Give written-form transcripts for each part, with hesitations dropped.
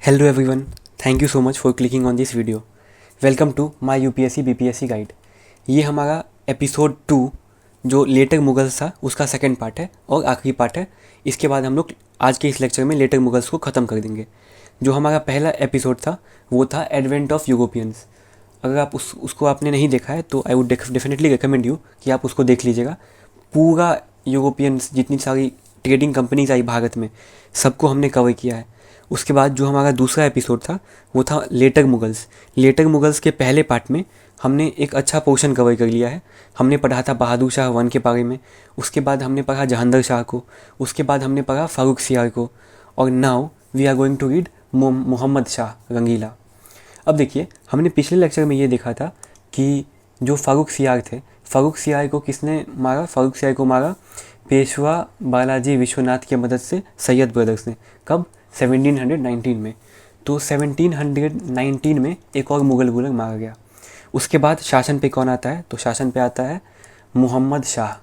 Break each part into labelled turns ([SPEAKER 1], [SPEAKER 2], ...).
[SPEAKER 1] Hello everyone, thank you so much for clicking on this video. Welcome to my UPSC BPSC guide. ये हमारा episode 2 जो letter Mughals था उसका second part है और आखिरी पार्ट है। इसके बाद हम लोग आज के इस लेक्चर में लेटर मुगल्स को ख़त्म कर देंगे। जो हमारा पहला एपिसोड था वो था एडवेंट ऑफ यूरोपियंस। अगर आप उसको आपने नहीं देखा है तो I would definitely recommend you कि आप उसको देख लीजिएगा। पूरा यूरोपियंस जितनी सारी ट्रेडिंग कंपनीज आई भारत में सबको हमने कवर किया है। उसके बाद जो हमारा दूसरा एपिसोड था वो था लेटर मुगल्स। लेटर मुगल्स के पहले पार्ट में हमने एक अच्छा पोर्शन कवर कर लिया है। हमने पढ़ा था बहादुर शाह 1 के बारे में, उसके बाद हमने पढ़ा जहांगीर शाह को, उसके बाद हमने पढ़ा फारूक सियार को, और now we are going to read Mohammad Shah Rangila. अब देखिए, हमने पिछले लेक्चर में ये देखा था कि जो फारूक सियार थे, फारूक सियार को किसने मारा? फारूक सियार को मारा पेशवा बालाजी विश्वनाथ की मदद से सैयद ब्रदर्स ने। कब? 1719 में। तो 1719 में एक और मुग़ल रूलर मारा गया। उसके बाद शासन पे कौन आता है? तो शासन पे आता है मोहम्मद शाह।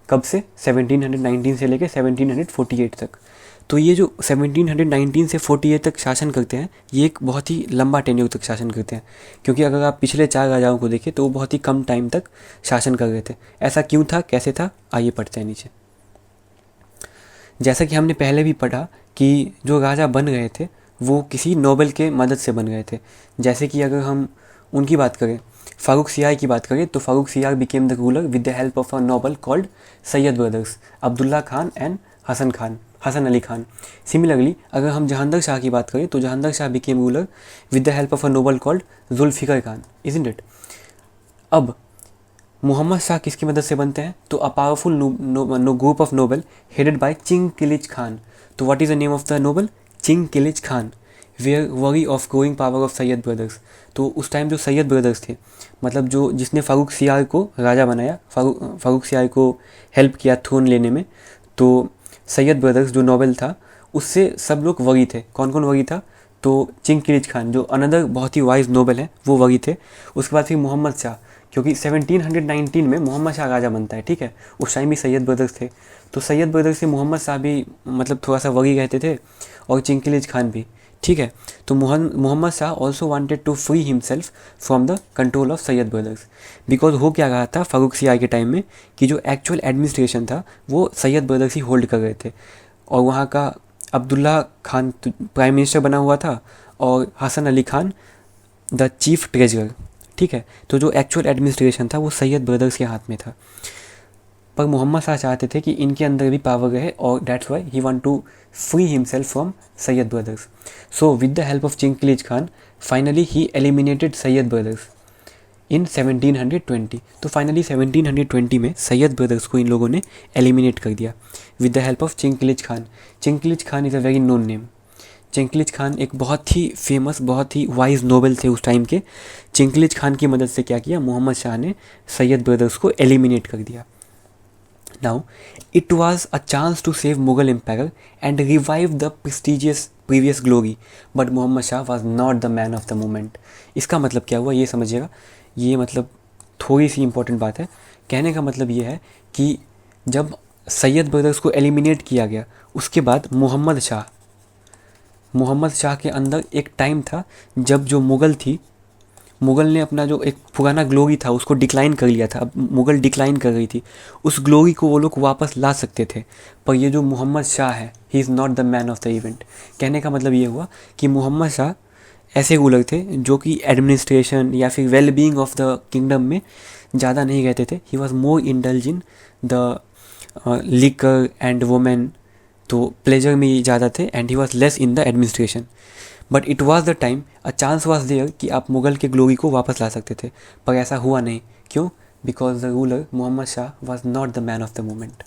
[SPEAKER 1] कब से? 1719 से लेके 1748 तक। तो ये जो 1719 से 48 तक शासन करते हैं, ये एक बहुत ही लंबा टेन्योर तक शासन करते हैं, क्योंकि अगर आप पिछले 4 राजाओं को देखें तो वो बहुत ही कम टाइम तक शासन कर रहे थे। ऐसा क्यों था, कैसे था, आइए पढ़ते हैं नीचे। जैसा कि हमने पहले भी पढ़ा कि जो राजा बन गए थे वो किसी नोबल के मदद से बन गए थे। जैसे कि अगर हम उनकी बात करें, फारूक सियार की बात करें, तो Farrukh Siyar became the ruler with the help of a noble called Syed brothers, Abdullah Khan and Hasan Ali Khan. Similarly अगर हम जहांगीर शाह की बात करें तो Jahangir Shah became ruler with the help of a noble called Zulfiqar Khan, isn't it. अब मोहम्मद शाह किसकी मदद से बनते हैं? तो a powerful group of noble headed by Chin Qilich Khan. तो what is the name of the noble? Chin Qilich Khan. Were wary of growing power of Syed brothers. तो उस टाइम जो सैयद ब्रदर्स थे, मतलब जो जिसने फारूक सियार को राजा बनाया, फारूक सियार को हेल्प किया थ्रोन लेने में, तो सैयद ब्रदर्स जो नोबल था उससे सब लोग वरी थे। कौन कौन वरी था? तो चिंग किलिच खान जो अनदर बहुत ही वाइज नोबल है वो वरी थे। उसके बाद फिर मोहम्मद शाह, क्योंकि 1719 में मोहम्मद शाह राजा बनता है, ठीक है। उस टाइम भी सैयद ब्रदर्स थे, तो सैयद ब्रदर्स से मोहम्मद शाह भी मतलब थोड़ा सा वरी रहते थे, और चिंकिलिज खान भी, ठीक है। तो Mohammad Shah also wanted to free himself from the control of Syed brothers, because हो क्या रहा था फारूक सियार के टाइम में कि जो एक्चुअल एडमिनिस्ट्रेशन था वो सैयद ब्रदर्स ही होल्ड कर रहे थे, और वहाँ का अब्दुल्ला खान प्राइम मिनिस्टर बना हुआ था और Hasan Ali Khan the chief treasurer, ठीक है। तो जो एक्चुअल एडमिनिस्ट्रेशन था वो सैयद ब्रदर्स के हाथ में था, पर मोहम्मद शाह चाहते थे कि इनके अंदर भी पावर रहे, और that's why he want to free himself from Syed brothers. So with the help of Chinqilich Khan finally he eliminated Syed brothers in 1720। तो फाइनली 1720 में सैयद ब्रदर्स को इन लोगों ने एलिमिनेट कर दिया with the help of Chinqilich Khan. Chinqilich Khan is a very known name. Chinqilich Khan एक बहुत ही famous, बहुत ही वाइज नोबल थे उस टाइम के। चिंकिलिज खान की मदद से क्या किया? मोहम्मद शाह ने सैयद ब्रदर्स को एलिमिनेट कर दिया। Now it was a chance to save Mughal empire and revive the prestigious previous glory, but Mohammad Shah was not the man of the moment. इसका मतलब क्या हुआ ये समझिएगा, ये मतलब थोड़ी सी इंपॉर्टेंट बात है। कहने का मतलब ये है कि जब सैयद ब्रदर्स को एलिमिनेट किया गया उसके बाद मोहम्मद शाह के अंदर एक टाइम था जब जो मुग़ल ने अपना जो एक पुराना ग्लोरी था उसको डिक्लाइन कर लिया था। अब मुग़ल डिक्लाइन कर रही थी, उस ग्लोरी को वो लोग वापस ला सकते थे, पर ये जो मोहम्मद शाह है ही is not the man of the event. कहने का मतलब ये हुआ कि मोहम्मद शाह ऐसे रूलर थे जो कि एडमिनिस्ट्रेशन या फिर well being of the kingdom में ज़्यादा नहीं रहते थे। He was more indulge in the liquor and women, तो प्लेजर में ज़्यादा थे, and he was less in the administration. But it was the time, a chance was there कि आप मुग़ल के ग्लोरी को वापस ला सकते थे, पर ऐसा हुआ नहीं। क्यों? Because the ruler Mohammad Shah was not the man of the moment.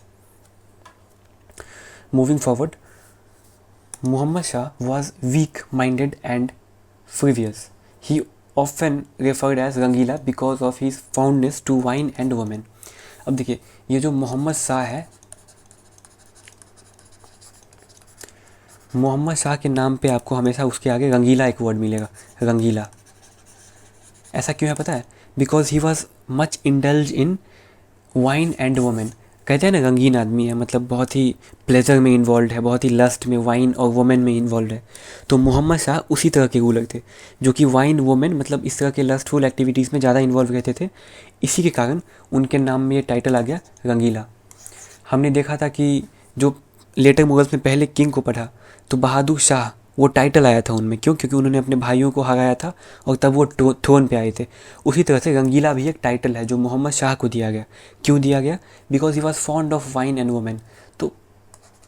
[SPEAKER 1] Moving forward, Mohammad Shah was weak minded and frivolous. He often referred as Rangila because of his fondness to wine and women. अब देखिए, ये जो मोहम्मद शाह है, मोहम्मद शाह के नाम पे आपको हमेशा उसके आगे रंगीला एक वर्ड मिलेगा, रंगीला। ऐसा क्यों है पता है? Because he was much indulge in wine and women. कहते हैं ना रंगीन आदमी है, मतलब बहुत ही प्लेजर में इन्वॉल्व है, बहुत ही लस्ट में, वाइन और वुमेन में इन्वॉल्व है। तो मोहम्मद शाह उसी तरह के रूलर थे जो कि वाइन वुमेन मतलब इस तरह के लस्टफुल एक्टिविटीज़ में ज़्यादा इन्वॉल्व रहते थे। इसी के कारण उनके नाम में ये टाइटल आ गया रंगीला। हमने देखा था कि जो लेटर मुगल्स में पहले किंग को पढ़ा तो बहादुर शाह वो टाइटल आया था उनमें, क्यों? क्योंकि उन्होंने अपने भाइयों को हराया था और तब वो थ्रोन पे आए थे। उसी तरह से रंगीला भी एक टाइटल है जो मोहम्मद शाह को दिया गया। क्यों दिया गया? Because he was fond of wine and women. तो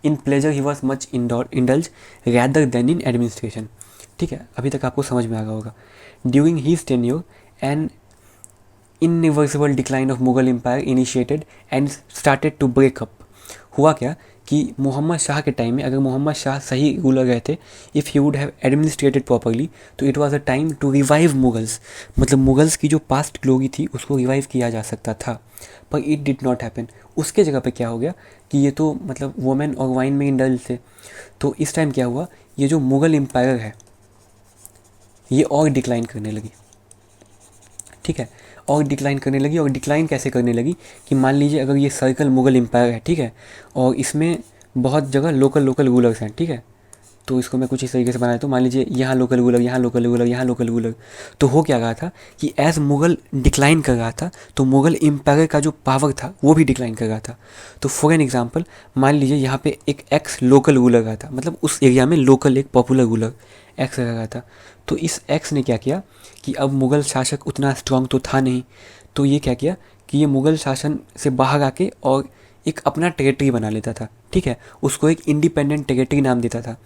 [SPEAKER 1] in pleasure he was much indulge rather than in administration. ठीक है, अभी तक आपको समझ में आ गया होगा। During his tenure and irreversible decline of Mughal empire initiated and started to break up. हुआ क्या कि मोहम्मद शाह के टाइम में अगर मोहम्मद शाह सही रूलर रहे थे, if he would have administered properly, तो it was a time to revive Mughals. मतलब मुगल्स की जो पास्ट ग्लोरी थी उसको रिवाइव किया जा सकता था, पर इट डिड नॉट हैपन। उसके जगह पे क्या हो गया कि ये तो मतलब वुमेन और वाइन में इंडल्ज थे। तो इस टाइम क्या हुआ, ये जो मुगल एम्पायर है ये और डिक्लाइन करने लगी। ठीक है, और डिक्लाइन करने लगी। और डिक्लाइन कैसे करने लगी कि मान लीजिए अगर ये सर्कल मुगल एम्पायर है, ठीक है, और इसमें बहुत जगह लोकल लोकल रूलर्स हैं, ठीक है, तो इसको मैं कुछ इस तरीके से बनाया तो मान लीजिए यहाँ लोकल रूलर, यहाँ लोकल रूलर, यहाँ लोकल रूलर। तो हो क्या रहा था कि एज मुगल डिक्लाइन कर रहा था तो मुगल एम्पायर का जो पावर था वो भी डिक्लाइन कर रहा था। तो फॉर एन एग्जांपल मान लीजिए यहाँ पे एक एक्स लोकल रूलर रहा था, मतलब उस एरिया में लोकल एक पॉपुलर रूलर एक्स रहा था। तो इस एक्स ने क्या किया कि अब मुगल शासक उतना स्ट्रांग तो था नहीं, तो ये क्या किया कि ये मुगल शासन से बाहर आके और एक अपना टेरिटरी बना लेता था। ठीक है, उसको एक इंडिपेंडेंट टेरिटरी नाम देता था।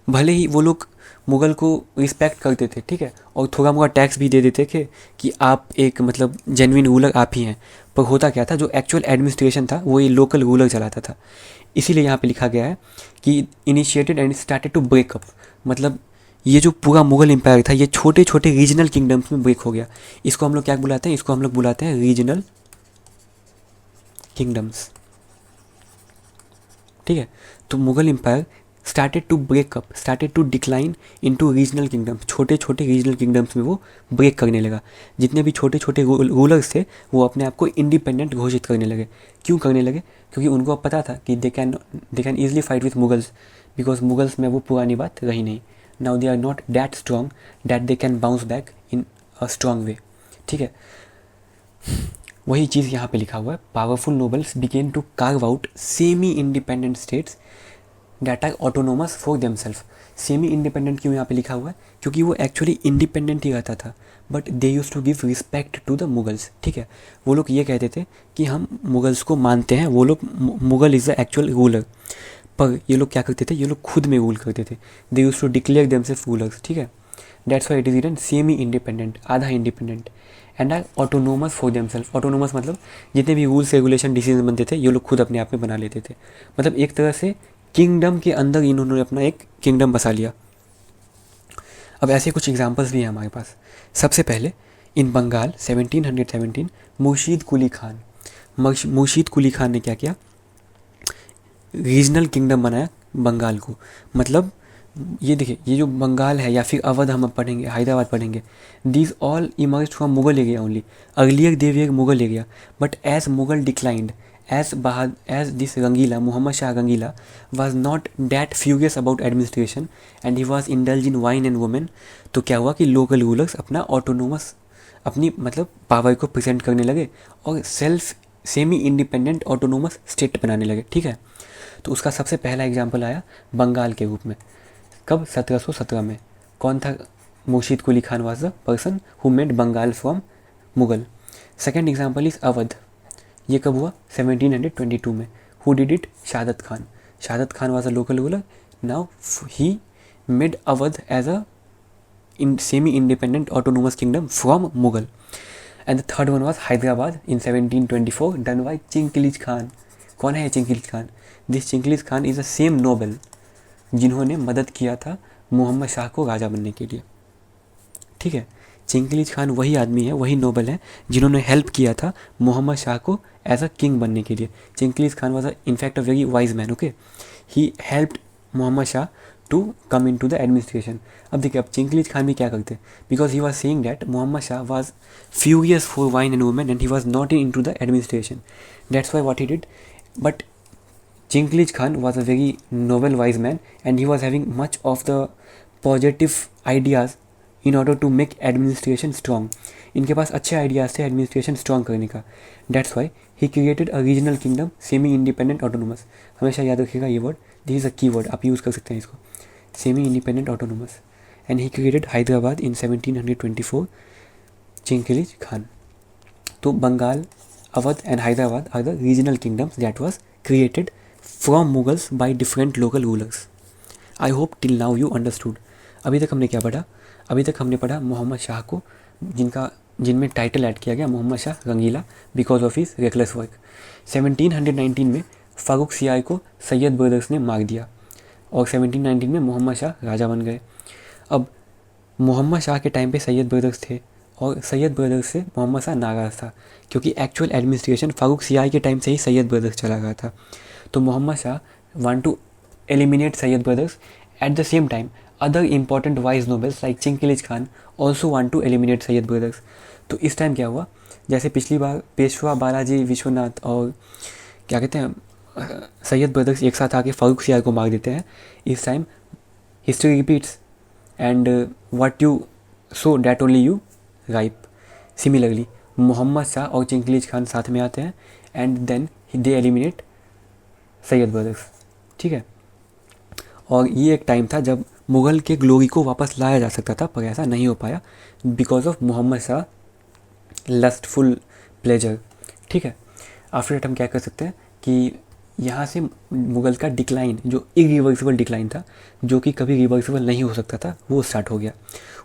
[SPEAKER 1] भले ही वो लोग मुगल को रिस्पेक्ट करते थे, ठीक है, और थोड़ा मोड़ा टैक्स भी दे देते थे कि आप एक मतलब जेन्युइन रूलर आप ही हैं, पर होता क्या था जो एक्चुअल एडमिनिस्ट्रेशन था वो ये लोकल रूलर चलाता था। इसीलिए यहाँ पे लिखा गया है कि initiated and started to break up, मतलब ये जो पूरा मुगल एम्पायर था ये छोटे छोटे रीजनल किंगडम्स में ब्रेक हो गया। इसको हम लोग क्या बुलाते हैं? इसको हम लोग बुलाते हैं रीजनल किंगडम्स। ठीक है, तो Mughal empire started to break up, started to decline into regional kingdoms. छोटे छोटे रीजनल किंगडम्स में वो ब्रेक करने लगा। जितने भी छोटे छोटे रूलर्स थे वो अपने आप को इंडिपेंडेंट घोषित करने लगे। क्यों करने लगे? क्योंकि उनको अब पता था कि they can easily fight with Mughals, because Mughals में वो पुरानी बात रही नहीं। Now they are not that strong that they can bounce back in a strong way. ठीक है, वही चीज़ यहाँ पे लिखा हुआ है, powerful nobles began to carve out semi independent states that are autonomous for themselves. Semi independent क्यों यहाँ पे लिखा हुआ है? क्योंकि वो एक्चुअली इंडिपेंडेंट ही रहता था, but they use to give respect to the Mughals. ठीक है, वो लोग ये कहते थे कि हम मुगल्स को मानते हैं, वो लोग Mughal is the actual ruler. पर ये लोग क्या करते थे? ये लोग खुद में रूल करते थे। They use to declare themselves rulers. ठीक है, that's why it is written semi independent, आधा independent, and are autonomous for themselves. Autonomous मतलब जितने भी रूल्स रेगुलेशन डिसीजन बनते थे ये लोग खुद अपने आप में बना लेते थे। मतलब एक तरह से किंगडम के अंदर इन्होंने अपना एक किंगडम बसा लिया। अब ऐसे कुछ एग्जांपल्स भी हैं हमारे पास। सबसे पहले इन बंगाल 1717 मुर्शीद कुली खान। मुर्शीद कुली खान ने क्या किया? रीजनल किंगडम बनाया बंगाल को। मतलब ये देखिए, ये जो बंगाल है या फिर अवध हम पढ़ेंगे, हैदराबाद पढ़ेंगे, these all emerge from Mughal area only. Earlier they were Mughal area, but as Mughal declined, as this Rangila, Muhammad Shah Rangila, was not that furious about administration and he was indulged in wine and women, तो क्या हुआ कि local rulers अपना autonomous अपनी मतलब power को present करने लगे और self semi independent autonomous state बनाने लगे। ठीक है, तो उसका सबसे पहला एग्जाम्पल आया बंगाल के रूप में। कब? 1717 में। कौन था? Murshid Quli Khan was the person who made Bengal from Mughal. Second example is Awadh. ये कब हुआ? 1722 में। Who did it? Saadat Khan. Saadat Khan was a local ruler. Now he made Awadh as a semi independent autonomous kingdom from Mughal. And the third one was Hyderabad in 1724 done by Chinqilich Khan. कौन है Chinqilich Khan? This Chinqilich Khan is a same Nobel जिन्होंने मदद किया था मोहम्मद शाह को राजा बनने के लिए। ठीक है, चिंकिलिज खान वही आदमी है, वही नोबल है जिन्होंने हेल्प किया था मोहम्मद शाह को एज अ किंग बनने के लिए। Chinqilich Khan was in fact a very wise man. Okay, he helped Mohammad Shah to come into the administration. अब देखिए, अब चिंकिलिज खान भी क्या करते? Because he was seeing that Mohammad Shah was furious for wine and women and he was not into the administration. That's why what he did, But Chinglish Khan was a very noble wise man, and he was having much of the positive ideas in order to make administration strong. इनके पास अच्छे ideas थे administration strong करने का. That's why he created a regional kingdom, semi independent autonomous. हमेशा याद रखिएगा ये word, this is a की वर्ड, आप यूज़ कर सकते हैं इसको. Semi independent autonomous. And he created Hyderabad in 1724. Chinqilich Khan. तो Bengal, Awadh and Hyderabad are the regional kingdoms that was created from Mughals by different local rulers. I hope till now you understood. अभी तक हमने क्या पढ़ा? अभी तक हमने पढ़ा मोहम्मद शाह को, जिनमें टाइटल ऐड किया गया Mohammad Shah Rangila because of his reckless work. 1719 में फारूक सियाई को सैयद ब्रदर्स ने मार दिया और 1719 में मोहम्मद शाह राजा बन गए. अब मोहम्मद शाह के टाइम पे सैयद ब्रदर्स थे और सैयद ब्रदर्स से मोहम्मद शाह नाराज़ था क्योंकि एक्चुअल एडमिनिस्ट्रेशन फारूक सियाई के टाइम से ही सैयद ब्रदर्स चला गया था. तो Mohammad Shah want to eliminate Syed brothers. At the same time other important wise nobles like Chinkilich Khan also want to eliminate Syed brothers. तो इस टाइम क्या हुआ, जैसे पिछली बार पेशवा बालाजी विश्वनाथ और क्या कहते हैं सैयद ब्रदर्स एक साथ आके फारूक सियाई को मार देते हैं. इस time history repeats and what you sow that only you reap. Similarly Mohammad Shah और चिंकिलिज खान साथ में आते हैं and then they eliminate Syed brothers. ठीक है. और ये एक टाइम था जब मुग़ल के ग्लोरी को वापस लाया जा सकता था, पर ऐसा नहीं हो पाया because of Mohammad Shah lustful pleasure. ठीक है. आफ्टर दैट हम क्या कर सकते हैं कि यहाँ से मुग़ल का डिक्लाइन, जो इरिवर्सिबल डिक्लाइन था, जो कि कभी रिवर्सिबल नहीं हो सकता था, वो स्टार्ट हो गया.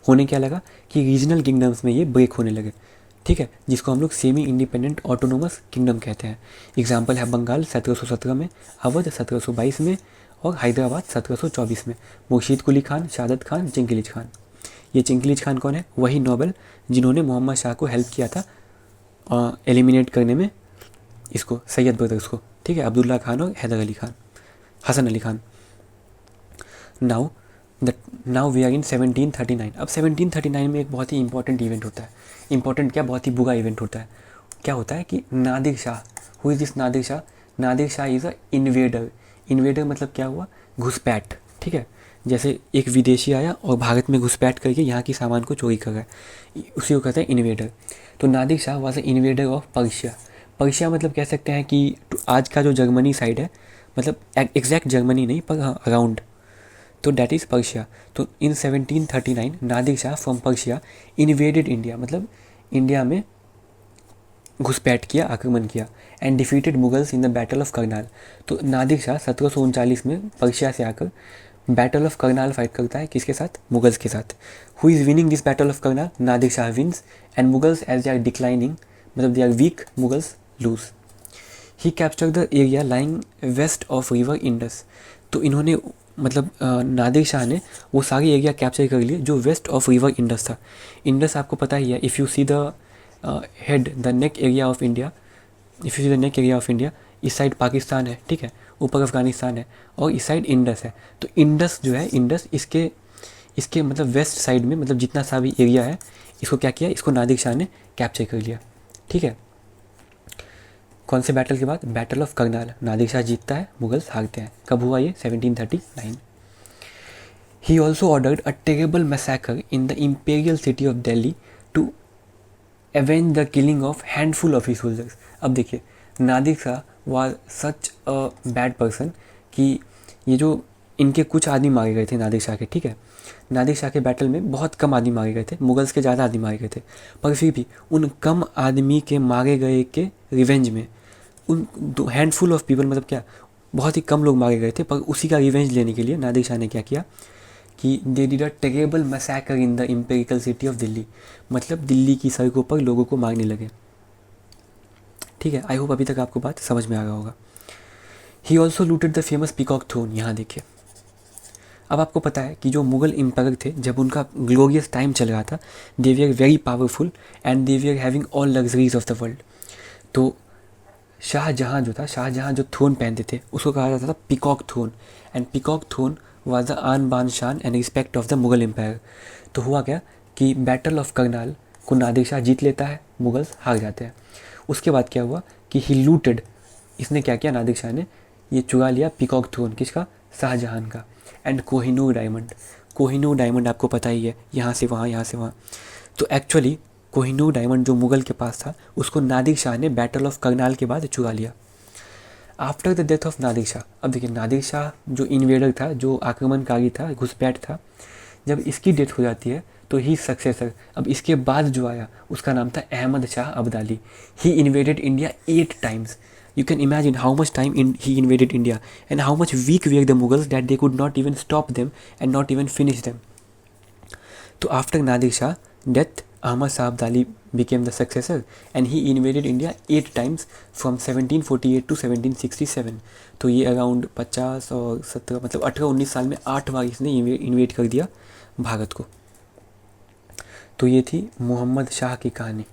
[SPEAKER 1] होने क्या लगा कि रीजनल किंगडम्स में ये ब्रेक होने लगे. ठीक है. जिसको हम लोग सेमी इंडिपेंडेंट ऑटोनोमस किंगडम कहते हैं. एग्जाम्पल है बंगाल 1717 में, अवध 1722 में और हैदराबाद 1724 में. मुर्शीद कुली खान, शादत खान, चिंकिलिज खान. ये चिंकिलिज खान कौन है? वही नोबल जिन्होंने मोहम्मद शाह को हेल्प किया था एलिमिनेट करने में इसको, सैयद ब्रदर्स को. ठीक है. अब्दुल्ला खान और Haidar Ali Khan, Hasan Ali Khan. Now we are in 1739. अब 1739 में एक बहुत ही इंपॉर्टेंट इवेंट होता है. इंपॉर्टेंट क्या, बहुत ही बुरा इवेंट होता है. क्या होता है कि Nadir Shah, who is this Nadir Shah? Nadir Shah is a invader. Invader मतलब क्या हुआ? घुसपैठ. ठीक है. जैसे एक विदेशी आया और भारत में घुसपैठ करके यहाँ की सामान को चोरी कर रहा है, उसी को कहते हैं इन्वेडर. तो Nadir Shah was a invader of Persia. Persia मतलब कह सकते हैं कि आज का जो जर्मनी साइड है, मतलब एग्जैक्ट जर्मनी नहीं पर अराउंड, तो डैट इज़ पर्शिया. तो इन 1739 Nadir Shah from Persia invaded India, मतलब इंडिया में घुसपैठ किया, आक्रमण किया and defeated Mughals in the battle of Karnal. तो नादिर शाह 1739 में पर्शिया से आकर बैटल ऑफ करनाल फाइट करता है. किसके साथ? मुगल्स के साथ. Who is winning this battle of Karnal? Nadir Shah wins and Mughals as they are declining, मतलब they are weak, Mughals lose. He capture the area lying west of river Indus. तो इन्होंने मतलब नादिर शाह ने वो सारी एरिया कैप्चर कर लिए जो वेस्ट ऑफ रिवर इंडस था. इंडस आपको पता ही है. If you see the head, the neck area of India, if you see the neck area of India, इस साइड पाकिस्तान है. ठीक है. ऊपर अफगानिस्तान है और इस साइड इंडस है. तो इंडस जो है, इंडस इसके मतलब वेस्ट साइड में, मतलब जितना सा भी एरिया है, इसको क्या किया? इसको नादिर शाह ने कैप्चर कर लिया. ठीक है. कौन से बैटल के बाद? Battle of Karnal. नादिर शाह जीतता है, मुगल्स हारते हैं. कब हुआ ये? 1739. He also ordered a terrible massacre in the imperial city of Delhi to avenge the killing of handful of his soldiers. अब देखिए, Nadir Shah was such a bad person कि ये जो इनके कुछ आदमी मारे गए थे नादिर शाह के. ठीक है. नादिर शाह के बैटल में बहुत कम आदमी मारे गए थे, मुगल्स के ज़्यादा आदमी मारे गए थे, पर फिर भी उन कम आदमी के मारे गए के रिवेंज में उन हैंडफुल ऑफ पीपल, मतलब क्या, बहुत ही कम लोग मारे गए थे, पर उसी का रिवेंज लेने के लिए नादिर शाह ने क्या किया कि they did a terrible massacre in the empirical city of Delhi. मतलब दिल्ली की सड़कों पर लोगों को मारने लगे. ठीक है. आई होप अभी तक आपको बात समझ में आ रहा होगा. He also looted the famous peacock throne. यहाँ देखिए, अब आपको पता है कि जो मुगल एम्पायर थे, जब उनका ग्लोरियस टाइम चल रहा था, they we are very powerful and they we are having all luxuries of the world. तो शाहजहाँ जो था, शाहजहाँ जो थ्रोन पहनते थे, उसको कहा जाता था peacock throne. And peacock throne was the आन बान शान and respect of the Mughal empire. तो हुआ क्या कि बैटल ऑफ करनाल को नादिर शाह जीत लेता है, मुगल्स हार जाते हैं. उसके बाद क्या हुआ कि ही लूटेड इसने क्या किया, नादिर शाह ने ये चुरा लिया पीकॉक थ्रोन, किसका, शाहजहां का। And Kohinoor diamond, Kohinoor diamond आपको पता ही है, यहाँ से वहाँ, यहाँ से वहाँ। तो एक्चुअली कोहिनूर डायमंड जो मुगल के पास था उसको नादिर शाह ने बैटल ऑफ करनाल के बाद चुरा लिया after the death of Nadir Shah. अब देखिए नादिर शाह जो इन्वेडर था, जो आक्रमणकारी था, घुसपैठ था, जब इसकी डेथ हो जाती है तो ही सक्सेसर, अब इसके बाद जो आया उसका नाम था अहमद शाह अब्दाली। ही invaded India 8 times. You can imagine how much time he invaded India and how much weak were the Mughals that they could not even stop them and not even finish them. So after Nadir Shah death, Ahmad Shah Abdali became the successor and he invaded India 8 times from 1748 to 1767. तो ये around 50 और 17 मतलब 18-19 साल में 8 बार इसने invade कर दिया भारत को। तो ये थी मोहम्मद शाह की कहानी,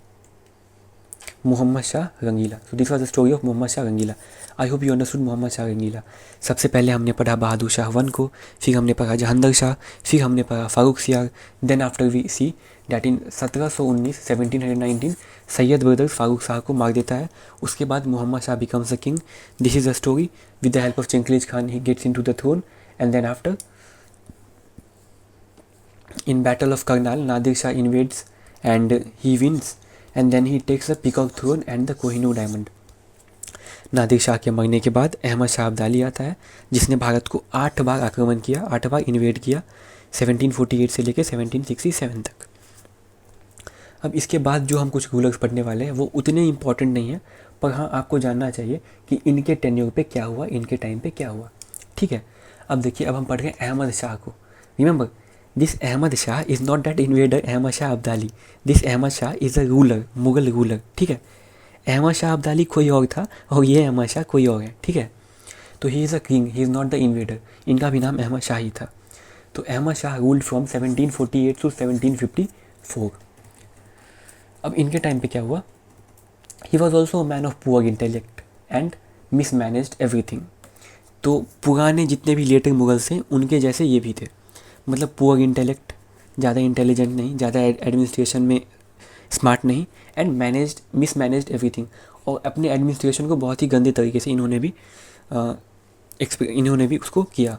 [SPEAKER 1] Mohammed Shah Rangeela. So this was the story of Mohammad Shah Rangeela. I hope you understood Mohammed Shah Rangeela. सबसे पहले हमने पढ़ा बहादुर शाह 1 को, फिर हमने पढ़ा जहांगीर शाह, फिर हमने पढ़ा Farrukh Siyar. Then after we see that in 1719 1719 Syed brothers Farrukh Shah को मार देता है। उसके बाद Mohammed Shah becomes the king. This is the story. With the help of Chinkilich Khan he gets into the throne and then after in battle of Karnal, Nadir Shah invades and he wins and then he takes the Peacock throne and the Kohinoor diamond. Nadir Shah के मरने के बाद अहमद शाह अब्दाली आता है जिसने भारत को 8 बार आक्रमण किया, 8 बार इन्वेड किया 1748 से लेकर 1767 तक। अब इसके बाद जो हम कुछ रूलर्स पढ़ने वाले हैं वो उतने इंपॉर्टेंट नहीं है, पर हाँ आपको जानना चाहिए कि इनके टेन्योर पे क्या हुआ, इनके टाइम पे क्या हुआ। ठीक है, अब देखिए अब हम पढ़ रहे हैं अहमद शाह को। Remember this Ahmad Shah is not that invader Ahmad Shah Abdali, this Ahmad Shah is a ruler, Mughal ruler. ठीक है, अहमद शाह अब्दाली कोई और था और ये अहमद शाह कोई और है। ठीक है, तो he is a king, he is not the invader. इनका भी नाम अहमद शाह ही था। तो Ahmad Shah ruled from 1748 to 1754। अब इनके टाइम पे क्या हुआ, he was also a man of poor intellect and mismanaged everything. तो पुराने जितने भी लेटर मुगल्स हैं उनके जैसे ये भी थे, मतलब पुअर इंटेलेक्ट, ज़्यादा इंटेलिजेंट नहीं, ज़्यादा एडमिनिस्ट्रेशन में स्मार्ट नहीं, एंड मिसमैनेज्ड एवरीथिंग। और अपने एडमिनिस्ट्रेशन को बहुत ही गंदे तरीके से इन्होंने भी उसको किया,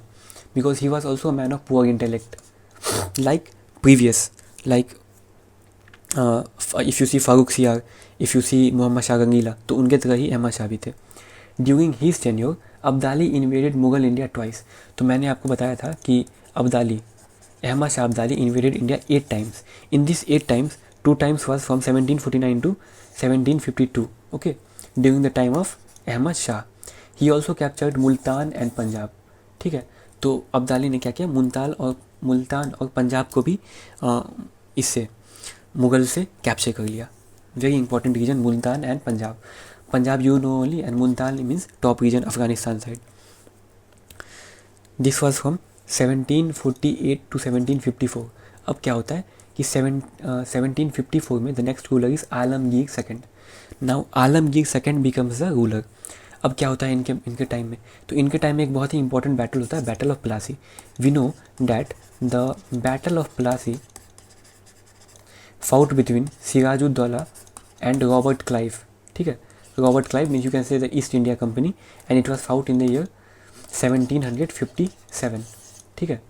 [SPEAKER 1] because he was also a man of poor intellect like previous, like if you see Farrukh Siyar, if you see Mohammed Shah Rangeela, तो उनके तरह ही अहमद शाह भी थे। During his tenure Abdali invaded Mughal India twice. तो मैंने आपको बताया था कि Ahmad Shah Abdali invaded India 8 times. In these 8 times, 2 times was from 1749 to 1752. Okay, during the time of Ahmad Shah. He also captured Multan and Punjab. ठीक है, तो अब्दाली ने क्या किया, मुल्तान और पंजाब को भी इससे मुगल से कैप्चर कर लिया। Very important region Multan and Punjab. Punjab you know only and Multan means top region Afghanistan side. This was from 1748 to 1754। अब क्या होता है कि 1754 में the next ruler is Alamgir second. Now Alamgir second becomes the ruler. अब क्या होता है इनके टाइम में, तो इनके टाइम में एक बहुत ही इंपॉर्टेंट बैटल होता है, battle of Plassey. We know that the battle of Plassey fought between Sirajuddaula and Robert Clive. ठीक है, Robert Clive means you can say the East India Company and it was fought in the year 1757। ठीक है,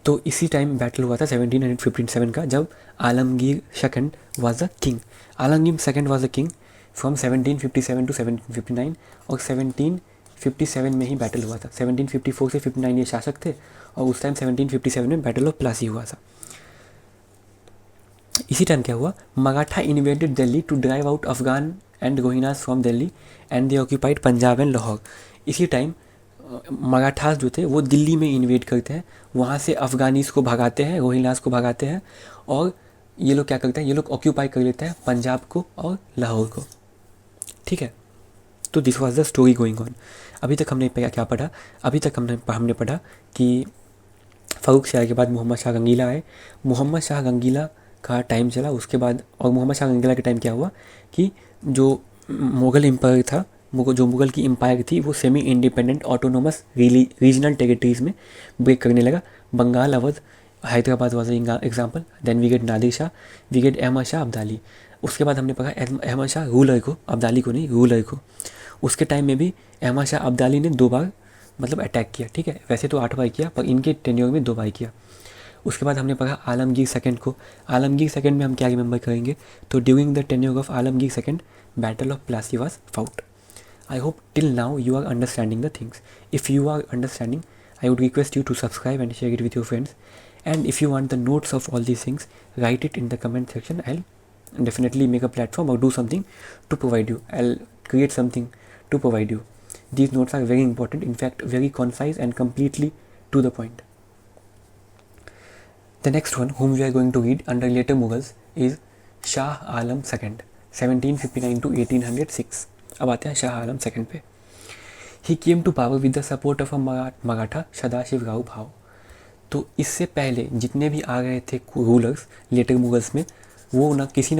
[SPEAKER 1] तो इसी time battle हुआ था 1757 का, जब Alamgir second was the king. Alamgir second was the king from 1757 to 1759, और 1757 में ही बैटल हुआ था। 1754 से 59 ये शासक थे, और उस टाइम 1757 में बैटल ऑफ प्लासी हुआ था। इसी टाइम क्या हुआ, Maratha invaded Delhi to drive out Afghan and Rohillas from Delhi and they occupied Punjab and Lahore. इसी टाइम मराठास जो थे वो दिल्ली में इन्वेड करते हैं, वहाँ से अफ़गानीज़ को भगाते हैं, रोहिलास को भगाते हैं, और ये लोग क्या करते हैं, ये लोग ऑक्यूपाई कर लेते हैं पंजाब को और लाहौर को। ठीक है, तो this was the story going on. अभी तक हमने क्या पढ़ा, अभी तक हमने पढ़ा कि फारूक शाह के बाद मोहम्मद शाह रंगीला आए। मोहम्मद शाह रंगीला का टाइम चला, उसके बाद और मोहम्मद शाह रंगीला के टाइम क्या हुआ कि जो मुग़ल एम्पायर था, जो मुग़ल की एम्पायर थी, वो semi independent autonomous regional territories में ब्रेक करने लगा। Bengal, Awadh, Hyderabad was example. Then we get Nadir Shah, we get Ahmad Shah Abdali. उसके बाद हमने पढ़ा अहमद शाह रूलर को, अब्दाली को नहीं, रूलर को। उसके टाइम में भी अहमद शाह अब्दाली ने 2 बार मतलब अटैक किया, ठीक है। वैसे तो 8 बार किया, पर इनके टेन्योर में 2 बार किया। उसके बाद हमने पढ़ा आलमगीर सेकंड को। आलमगीर सेकंड में हम क्या रिमेंबर करेंगे, तो during the tenure of Alamgir second battle of Plassey was fought. I hope till now you are understanding the things. If you are understanding, I would request you to subscribe and share it with your friends. And if you want the notes of all these things, write it in the comment section. I'll definitely make a platform or do something to provide you. I'll create something to provide you. These notes are very important, in fact very concise and completely to the point. The next one whom we are going to read under later Mughals is Shah Alam II, 1759 to 1806. अब आते हैं Shah Alam second पे। He came to power with the support of a Maratha Sadashiv Rao Bhau. तो इससे पहले जितने भी आ गए थे रूलर्स लेटर मुगल्स में, वो ना किसी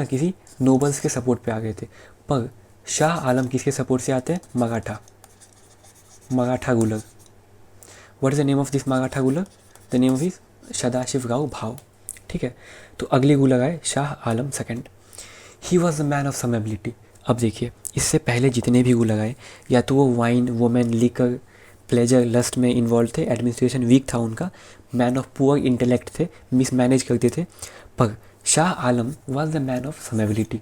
[SPEAKER 1] नोबल्स के सपोर्ट पे आ गए थे। पर शाह आलम किसके सपोर्ट से आते हैं? Maratha ruler. What is the name of this Maratha ruler? The name of is Sadashiv Rao Bhau, ठीक है। तो अगले रूलर आए Shah Alam second. He was the man of some ability. अब देखिए, इससे पहले जितने भी रूलर आए, या तो वो wine, women, liquor, pleasure, lust में इन्वॉल्व थे, एडमिनिस्ट्रेशन वीक था उनका, मैन ऑफ पुअर इंटेलेक्ट थे, मिसमैनेज करते थे। पर Shah Alam was the man of some ability,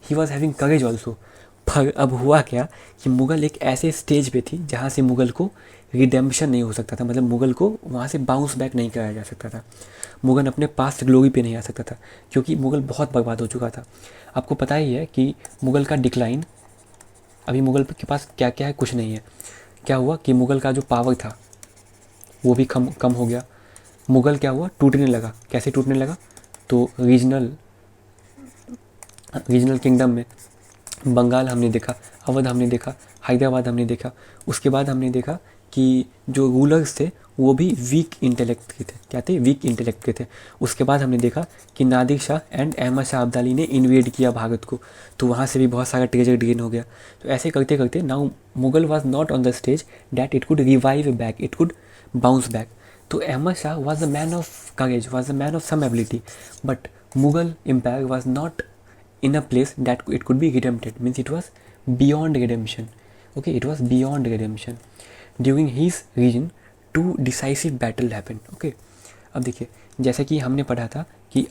[SPEAKER 1] he was having courage also. पर अब हुआ क्या कि मुग़ल एक ऐसे स्टेज पे थी जहाँ से मुग़ल को रिडेम्पशन नहीं हो सकता था, मतलब मुग़ल को वहाँ से बाउंस बैक नहीं कराया जा सकता था। मुग़ल अपने पास्ट ग्लोरी पे नहीं आ सकता था, क्योंकि मुग़ल बहुत बर्बाद हो चुका था। आपको पता ही है कि मुग़ल का डिक्लाइन, अभी मुग़ल के पास क्या क्या है, कुछ नहीं है। क्या हुआ कि मुग़ल का जो पावर था वो भी कम हो गया। मुग़ल क्या हुआ, टूटने लगा। कैसे टूटने लगा? तो रीजनल किंगडम में बंगाल हमने देखा, अवध हमने देखा, हैदराबाद हमने देखा। उसके बाद हमने देखा कि जो रूलर्स थे वो भी वीक इंटेलेक्ट के थे। क्या थे? वीक इंटेलेक्ट के थे। उसके बाद हमने देखा कि नादिर शाह एंड अहमद शाह अब्दाली ने इन्वेड किया भारत को, तो वहाँ से भी बहुत सारा ट्रेजर गेन हो गया। तो ऐसे करते करते now Mughal was not on the stage that it could revive back, it could bounce back. तो Ahmad Shah was the man of courage, was the man of some ability, but Mughal empire was not in a place that it could be redempted, means it was beyond redemption. Okay, it was beyond redemption. During his region, 2 decisive battle happened. Okay, अब देखिए, जैसे कि हमने पढ़ा था कि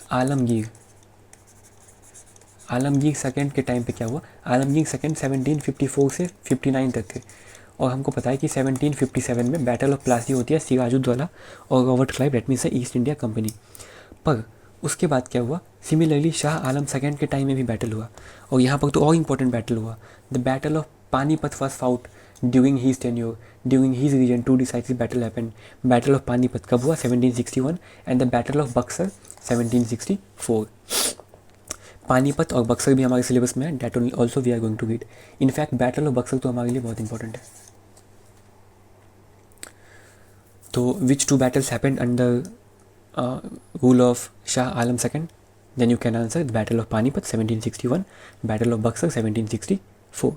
[SPEAKER 1] Alamgir second के time पे क्या हुआ। आलमगीर सेकंड 1754 से 59 तक थे, और हमको पता है कि 1757 में बैटल ऑफ प्लासी होती है सिराजुद्दौला और Robert Clive, that means East India Company. पर उसके बाद क्या हुआ, सिमिलरली शाह आलम सेकंड के टाइम में भी बैटल हुआ, और यहाँ पर तो और इम्पोर्टेंट बैटल हुआ। The battle of Panipat was fought during his tenure, during his region 2 decisive battle happened. Battle of Panipat कब हुआ? 1761, and the battle of Buxar 1764। Panipat और बक्सर भी हमारे सिलेबस में है, date also we are going to read. In fact battle of Buxar तो हमारे लिए बहुत इंपॉर्टेंट है। तो विच 2 battles happened under rule of Shah Alam II? Then you can answer the Battle of Panipat 1761, Battle of Buxar 1764.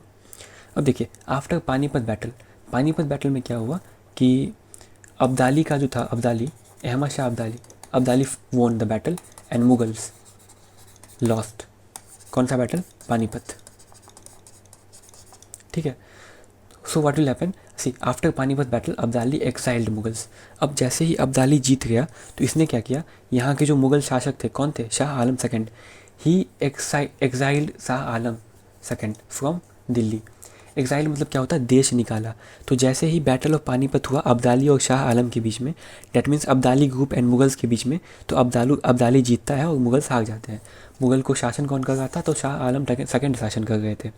[SPEAKER 1] अब देखिए, आफ्टर पानीपत बैटल में क्या हुआ कि अब्दाली का जो था, Ahmad Shah Abdali won the battle and Mughals lost. कौन सा बैटल? पानीपत, ठीक है। So what will happen, see after Panipat battle Abdali exiled Mughals. अब जैसे ही अब्दाली जीत गया तो इसने क्या किया, यहाँ के जो मुगल शासक थे, कौन थे? Shah Alam second. He exiled Shah Alam second from Delhi. Exile मतलब क्या होता है? देश निकाला। तो जैसे ही बैटल ऑफ पानीपत हुआ अब्दाली और शाह आलम के बीच में, that means Abdali group and Mughals के बीच में, तो अब्दाली जीतता है और मुगल्स हार जाते हैं। मुगल को शासन कौन कर रहा था? तो शाह आलम सेकंड शासन कर रहे थे।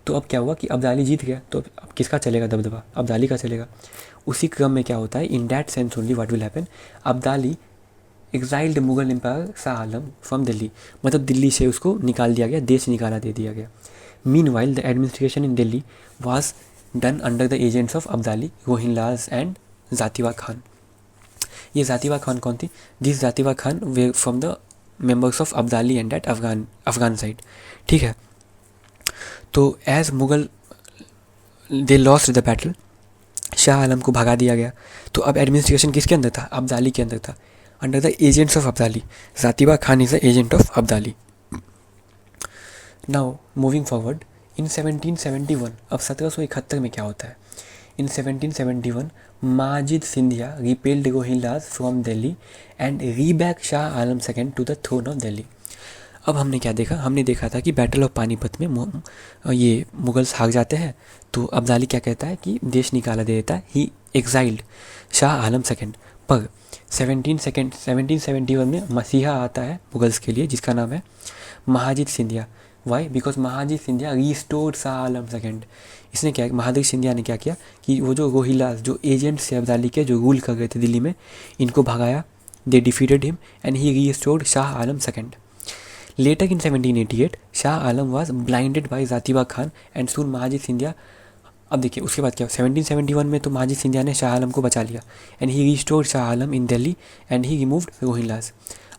[SPEAKER 1] तो अब क्या हुआ कि अब्दाली जीत गया, तो अब किसका चलेगा दबदबा? अब्दाली का चलेगा। उसी क्रम में क्या होता है, in that sense only what will happen, Abdali exiled Mughal empire Shah Alam from Delhi, मतलब दिल्ली से उसको निकाल दिया गया, देश निकाला दे दिया गया। Meanwhile the administration in Delhi was done under the agents of Abdali, रोहिनलाल एंड जातिवा खान। ये जातिवा खान कौन थी? This Zabita Khan were from the members of Abdali and that Afghan side, ठीक है। तो as Mughal they lost the battle, Shah Alam को भगा दिया गया। तो अब एडमिनिस्ट्रेशन किसके अंदर था? अब्दाली के अंदर था, under the agents of Abdali. जातिबा Khan is the agent of Abdali. Now moving forward, in 1771, अब 1771 में क्या होता है? इन 1771 माजिद Scindia repelled Rohillas from Delhi and reback Shah Alam second to the throne of Delhi. अब हमने क्या देखा? हमने देखा था कि बैटल ऑफ पानीपत में ये मुगल्स हार जाते हैं, तो अब्दाली क्या कहता है कि देश निकाला दे देता है, ही एक्साइल्ड शाह आलम सेकेंड। पर 1771 में मसीहा आता है मुगल्स के लिए, जिसका नाम है महाजिद Scindia. Y? Because महाजिद Scindia restored Shah Alam second. इसने क्या, महाजिद सिंधिया ने क्या किया कि वो जो रोहिल्लास, जो एजेंट्स थे अब्दाली के, जो रूल कर रहे थे दिल्ली में, इनको भगाया। They defeated him and he restored Shah Alam second. Later in 1788, Shah Alam was blinded by ज़ातिबा खान and soon महाजिद सिंधिया। अब देखिए उसके बाद क्या, 1771 में तो महाजिद सिंधिया ने शाह आलम को बचा लिया and he restored Shah Alam in Delhi and he removed Rohillas.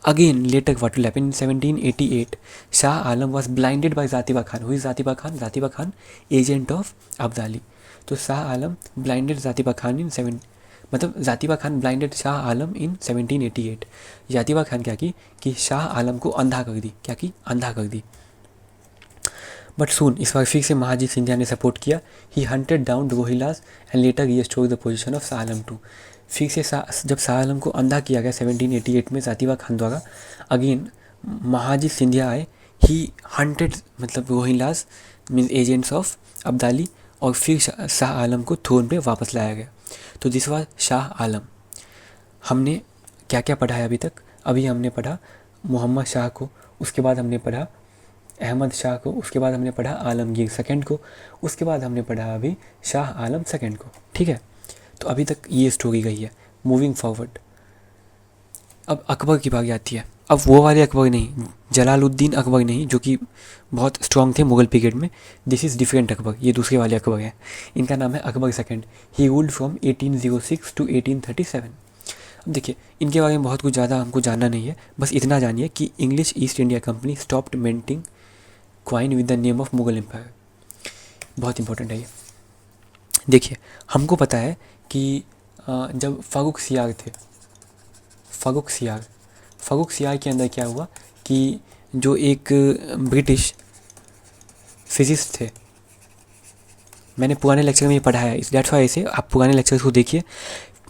[SPEAKER 1] Again later what will happen in 1788, Shah Alam was blinded by ज़ातिबा खान। हुई ज़ातिबा खान? ज़ातिबा खान एजेंट ऑफ अब्दाली। तो शाह आलम ब्लाइंडेड ज़ातिबा खान इन मतलब ज़ातिबा खान ब्लाइंडेड शाह आलम इन 1788। ज़ातिबा खान क्या की कि शाह आलम को अंधा कर दी। क्या की? अंधा कर दी। बट सून, इस बार फिर से महाजिद सिंधिया ने सपोर्ट किया। He hunted down Rohillas and later restore the position of Shah Alam too. फिर से जब शाह आलम को अंधा किया गया 1788 में ज़ातिबा खान द्वारा, अगेन महाजिद सिंधिया आए। ही हंटेड मतलब रोहिल्लास मीन्स एजेंट्स ऑफ अब्दाली, और फिर शाह आलम को थ्रोन पे वापस लाया गया। तो दिस वाज शाह आलम। हमने क्या क्या पढ़ा है अभी तक? अभी हमने पढ़ा मोहम्मद शाह को, उसके बाद हमने पढ़ा अहमद शाह को, उसके बाद हमने पढ़ा आलमगीर सेकंड को, उसके बाद हमने पढ़ा अभी शाह आलम सेकंड को। ठीक है, तो अभी तक ये स्टोरी गई है। मूविंग फॉरवर्ड, अब अकबर की बारी आती है। अब वो वाले अकबर नहीं, जलालुद्दीन अकबर नहीं, जो कि बहुत स्ट्रॉन्ग थे मुगल पीरियड में। दिस इज़ डिफरेंट अकबर, ये दूसरे वाले अकबर हैं। इनका नाम है Akbar second. He ruled from 1806 to 1837। अब देखिए इनके बारे में बहुत कुछ ज़्यादा हमको जानना नहीं है, बस इतना जानिए कि English East India Company stopped minting coin with the name of Mughal empire. बहुत इंपॉर्टेंट है ये। देखिए हमको पता है कि जब फ़ारूक सियार थे, फ़ारूक सियार के अंदर क्या हुआ कि जो एक ब्रिटिश फिजिस्ट थे, मैंने पुराने लेक्चर में ये पढ़ा है, दैट्स व्हाई ऐसे आप पुराने लेक्चर्स को देखिए।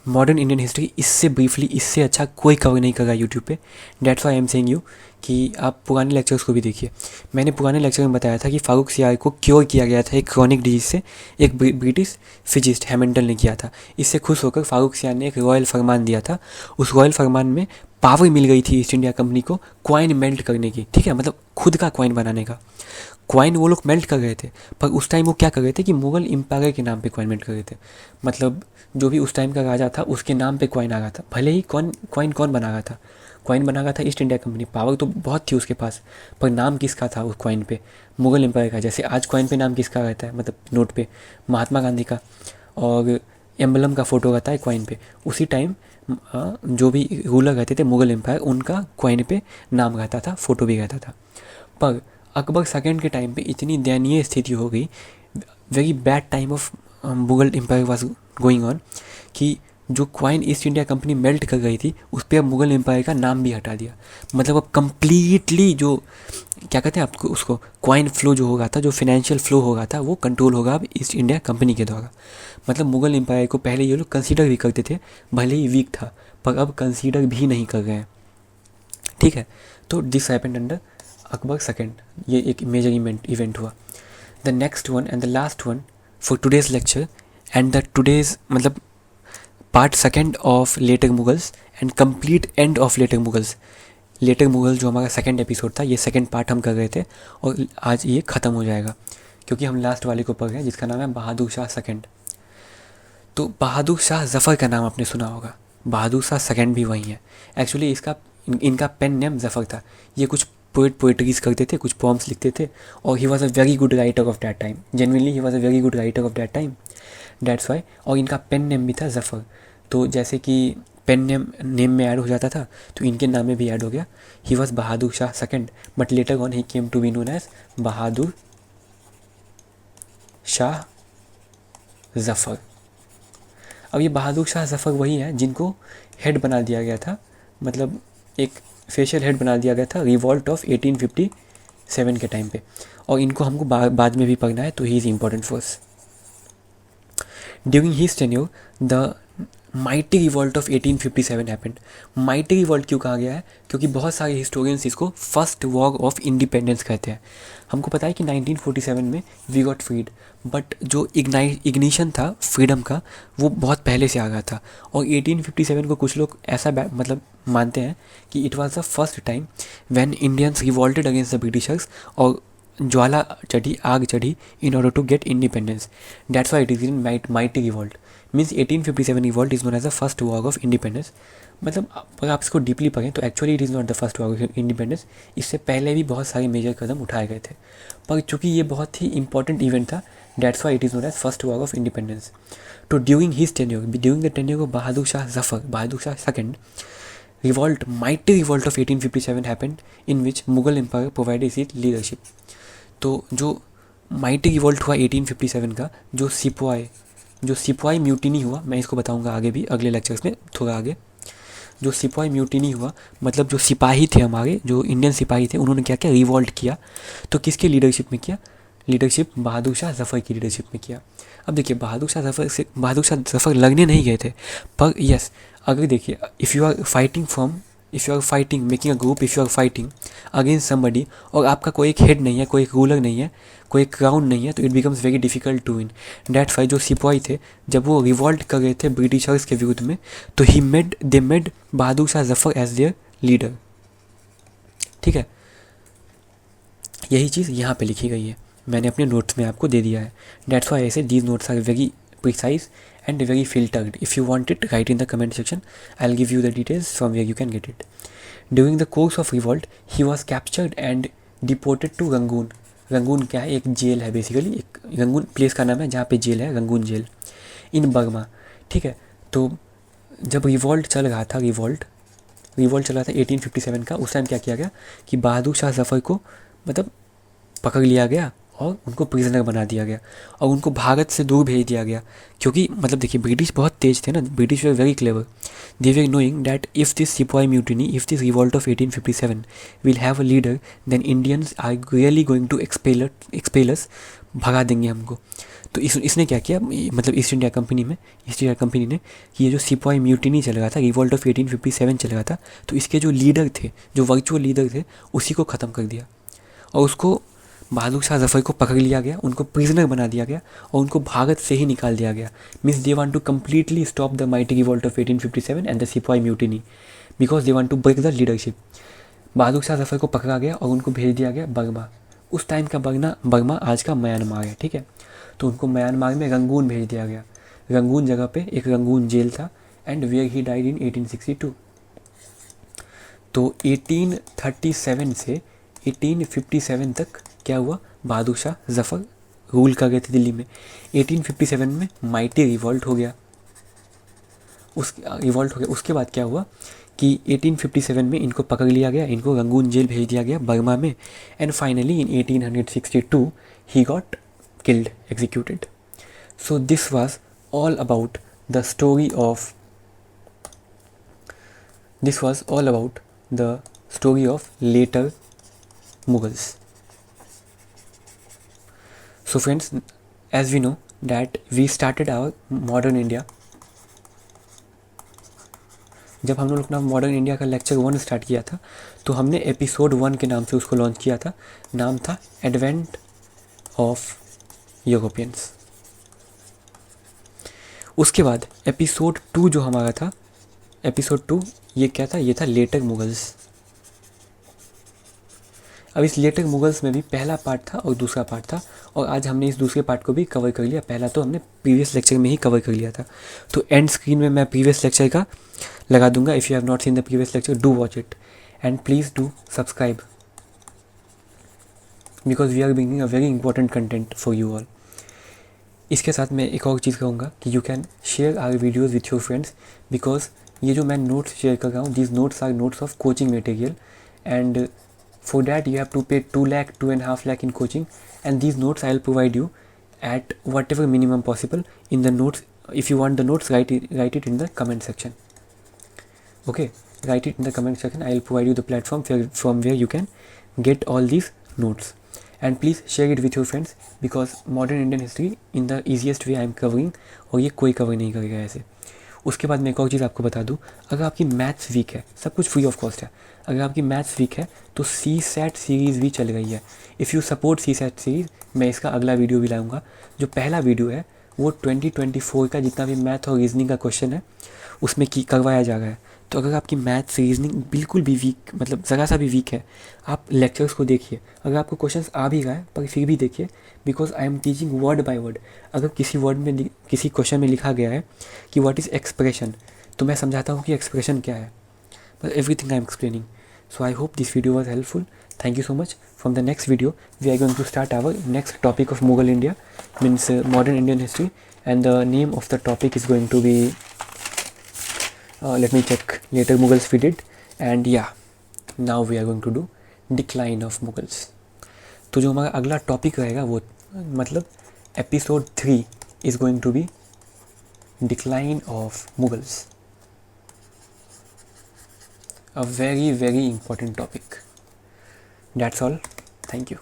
[SPEAKER 1] मॉडर्न इंडियन हिस्ट्री इससे ब्रीफली, इससे अच्छा कोई कवर नहीं कर रहा यूट्यूब पे। That's why I am saying you कि आप पुराने लेक्चर्स को भी देखिए। मैंने पुराने लेक्चर में बताया था कि फ़ारूक सियार को क्योर किया गया था एक क्रॉनिक डिजीज से, एक ब्रिटिश फिजिस्ट हैमिल्टन ने किया था। इससे खुश होकर फ़ारूक सियार ने एक रॉयल फरमान दिया था। उस रॉयल फरमान में पावर मिल गई थी ईस्ट इंडिया कंपनी को क्वाइन मेल्ट करने की। ठीक है, मतलब खुद का क्वाइन बनाने का। क्वाइन वो लोग मेल्ट कर रहे थे, पर उस टाइम वो क्या कर रहे थे कि मुगल एम्पायर के नाम पे क्वाइन मेल्ट कर रहे थे। मतलब जो भी उस टाइम का राजा था उसके नाम पे क्वाइन आ रहा था। भले ही क्वाइन कौन बना रहा था? क्वाइन बना रहा था ईस्ट इंडिया कंपनी। पावर तो बहुत थी उसके पास, पर नाम किसका था उस क्वाइन पे? मुगल एम्पायर का। जैसे आज क्वाइन पे नाम किसका रहता है, मतलब नोट पे महात्मा गांधी का, और एम्बलम का फ़ोटो रहता है क्वाइन पे। उसी टाइम जो भी रूलर रहते थे मुगल एम्पायर, उनका क्वाइन पे नाम रहता था, फ़ोटो भी रहता था। पर अकबर सेकंड के टाइम पे इतनी दयनीय स्थिति हो गई, very bad time of Mughal empire was going on, कि जो coin East India Company melt कर गई थी उस पर अब मुगल एम्पायर का नाम भी हटा दिया। मतलब अब कम्प्लीटली जो क्या कहते हैं आपको, उसको क्वाइन फ्लो जो होगा था, जो फाइनेंशियल फ्लो होगा था, वो कंट्रोल होगा अब ईस्ट इंडिया कंपनी के द्वारा। मतलब मुगल एम्पायर को पहले ये लोग कंसीडर भी करते थे, भले ही वीक था, पर अब कंसीडर भी नहीं कर रहे हैं। ठीक है, तो this happened under Akbar second. ये एक मेजर इवेंट हुआ। The next one and the last one for today's lecture and the today's मतलब part second of later Mughals and complete end of later Mughals. Later Mughal जो हमारा सेकंड एपिसोड था, ये second part हम कर रहे थे और आज ये ख़त्म हो जाएगा, क्योंकि हम लास्ट वाले को पढ़ रहे हैं जिसका नाम है बहादुर शाह सेकंड। तो बहादुर शाह जफ़र का नाम आपने सुना होगा, बहादुर शाह सेकंड भी वही है। एक्चुअली इनका पेन नेम जफ़र था। ये कुछ पोइट्रीज करते थे, कुछ पॉम्स लिखते थे, और he was a very good writer of that time. Genuinely he was a very good writer of that time, that's why. और इनका पेन नेम भी था जफ़र। तो जैसे कि पेन नेम में ऐड हो जाता था, तो इनके नाम में भी ऐड हो गया। He was Bahadur Shah second, but later on he came to be known as Bahadur Shah Zafar. अब ये बहादुर शाह जफ़र वही है जिनको हेड बना दिया गया था, मतलब एक फेशियल हेड बना दिया गया था रिवॉल्ट ऑफ 1857 के टाइम पे, और इनको हमको बाद में भी पढ़ना है, तो he is important for us. During his tenure the mighty revolt of 1857 happened. Mighty revolt क्यों कहा गया है? क्योंकि बहुत सारे हिस्टोरियंस इसको फर्स्ट वॉर ऑफ इंडिपेंडेंस कहते हैं। हमको पता है कि 1947 में वी गॉट फ्रीड, बट जो इग्निशन था फ्रीडम का वो बहुत पहले से आ गया था। और 1857 को कुछ लोग ऐसा मतलब मानते हैं कि it was the first time when Indians revolted against the Britishers, और ज्वाला चढ़ी, आग चढ़ी in order to get independence. That's why it is in mighty revolt. Means 1857 revolt is known as the first war of independence. मतलब अगर आप इसको deeply पढ़ें तो actually it is not the first war of independence. इससे पहले भी बहुत सारे मेजर कदम उठाए गए थे, पर चूंकि ये बहुत ही इंपॉर्टेंट इवेंट था, that's why it is known as first war of independence. तो during his tenure, during the tenure of Bahadur Shah Zafar, Bahadur Shah second, revolt, mighty revolt of 1857 happened in which Mughal empire provided it leadership. तो जो mighty revolt हुआ 1857 का, जो सिपाही mutiny हुआ, मैं इसको बताऊंगा आगे भी, अगले लेक्चर्स में थोड़ा आगे। जो सिपाही म्यूटिनी हुआ, मतलब जो सिपाही थे हमारे, जो इंडियन सिपाही थे, उन्होंने क्या किया, रिवॉल्ट किया। तो किसके लीडरशिप में किया? लीडरशिप बहादुर शाह जफर की लीडरशिप में किया। अब देखिए, बहादुर शाह जफर लगने नहीं गए थे, पर यस, अगर देखिए, if you are fighting making a group, if you are fighting against somebody, और आपका कोई एक हेड नहीं है, कोई एक रूलर नहीं है, कोई क्राउन नहीं है, तो it becomes very difficult to win. That's why जो सिपाही थे, जब वो रिवॉल्ट कर रहे थे ब्रिटिशर्स के विरुद्ध में, तो they made Bahadur Shah Zafar as their leader. ठीक है, यही चीज़ यहाँ पे लिखी गई है, मैंने अपने नोट्स में आपको दे दिया है। दैट्स वाई ऐसे these notes are very precise and very filtered. If you want it, write in the comment section. I'll give you the details from where you can get it. During the course of revolt, he was captured and deported to Rangoon. Rangoon क्या है? एक jail है basically, एक Rangoon place का नाम है जहाँ पे जेल है, रंगून जेल इन बर्मा। ठीक है, तो जब रिवॉल्ट चल रहा था 1857 का, उस टाइम क्या किया गया कि बहादुर शाह जफर को मतलब पकड़ लिया गया और उनको प्रिजनर बना दिया गया और उनको भारत से दूर भेज दिया गया। क्योंकि मतलब देखिए, ब्रिटिश बहुत तेज थे ना, British were very clever. They were knowing that if this sipahi mutiny, if this revolt of 1857 will have a leader, then Indians are really going to expel us, भगा देंगे हमको। तो इसने क्या किया, मतलब ईस्ट इंडिया कंपनी ने कि ये जो सिपाही म्यूटिनी चल रहा था, रिवॉल्ट ऑफ 1857 चल रहा था, तो इसके जो लीडर थे, जो वर्चुअल लीडर थे, उसी को ख़त्म कर दिया और उसको बहादुर शाह जफर को पकड़ लिया गया, उनको प्रिजनर बना दिया गया और उनको भारत से ही निकाल दिया गया। Means they want to completely stop the mighty revolt of 1857 and the sipahi mutiny because they want to break the leadership. Bahadur Shah Zafar को पकड़ा गया और उनको भेज दिया गया बर्मा। उस टाइम का बर्मा आज का म्यांमार है। ठीक है, तो उनको म्यांमार में रंगून भेज दिया गया। रंगून जगह पे एक रंगून जेल था and where he died in 1862। तो 1837 से 1857 तक क्या हुआ, बहादुर शाह जफर रूल कर गए थे दिल्ली में। 1857 में माइटी रिवॉल्ट हो गया। उसके बाद क्या हुआ कि 1857 में इनको पकड़ लिया गया, इनको रंगून जेल भेज दिया गया बर्मा में, and finally in 1862 he got killed, executed. So this was all about the story of later Mughals. So friends, as we know that we started our modern India. जब हम लोग अपना modern India का lecture 1 start किया था, तो हमने episode 1 के नाम से उसको लॉन्च किया था। नाम था एडवेंट ऑफ यूरोपियंस। उसके बाद एपिसोड 2 जो हमारा था, एपिसोड 2 ये क्या था, ये था लेटर मुगल्स। अब इस लेटर मुगल्स में भी पहला पार्ट था और दूसरा पार्ट था, और आज हमने इस दूसरे पार्ट को भी कवर कर लिया। पहला तो हमने प्रीवियस लेक्चर में ही कवर कर लिया था। तो एंड स्क्रीन में मैं प्रीवियस लेक्चर का लगा दूंगा। If you have not seen the previous lecture, do watch it and please do subscribe because we are bringing a very important content for you all. इसके साथ मैं एक और चीज़ कहूँगा कि you can share our videos with your friends, because ये जो मैं नोट्स शेयर कर रहा हूँ, these notes are notes of coaching material, and for that you have to pay 2 lakh 2.5 lakh in coaching, and these notes I'll provide you at whatever minimum possible in the notes. If you want the notes, write it in the comment section. Okay, write it in the comment section. I'll provide you the platform from where you can get all these notes. And please share it with your friends because modern Indian history in the easiest way I am covering, और ये कोई cover नहीं करेगा ऐसे. उसके बाद मैं एक और चीज़ आपको बता दूँ, अगर आपकी मैथ्स वीक है, सब कुछ फ्री ऑफ कॉस्ट है, अगर आपकी मैथ्स वीक है तो सी सैट सीरीज़ भी चल रही है. If you support CSAT series, मैं इसका अगला वीडियो भी लाऊंगा. जो पहला वीडियो है वो 2024 का जितना भी मैथ और रीजनिंग का क्वेश्चन है उसमें की करवाया जा रहा है. तो अगर आपकी मैथ्स रीजनिंग बिल्कुल भी वीक, मतलब ज़रा सा भी वीक है, आप लेक्चर्स को देखिए. अगर आपको क्वेश्चंस आ भी रहा है पर फिर भी देखिए, because I am teaching word by word. अगर किसी वर्ड में, किसी क्वेश्चन में लिखा गया है कि व्हाट इज़ एक्सप्रेशन, तो मैं समझाता हूँ कि एक्सप्रेशन क्या है. But everything I am explaining. So I hope this video was helpful. Thank you so much. From the next video, we are going to start our next topic of Mughal India, means modern Indian history, and the name of the topic is going to be, let me check later, Mughals we did, and yeah, now we are going to do decline of Mughals. तो जो हमारा अगला topic रहेगा वो, मतलब episode 3 is going to be decline of Mughals. A very, very important topic. That's all. Thank you.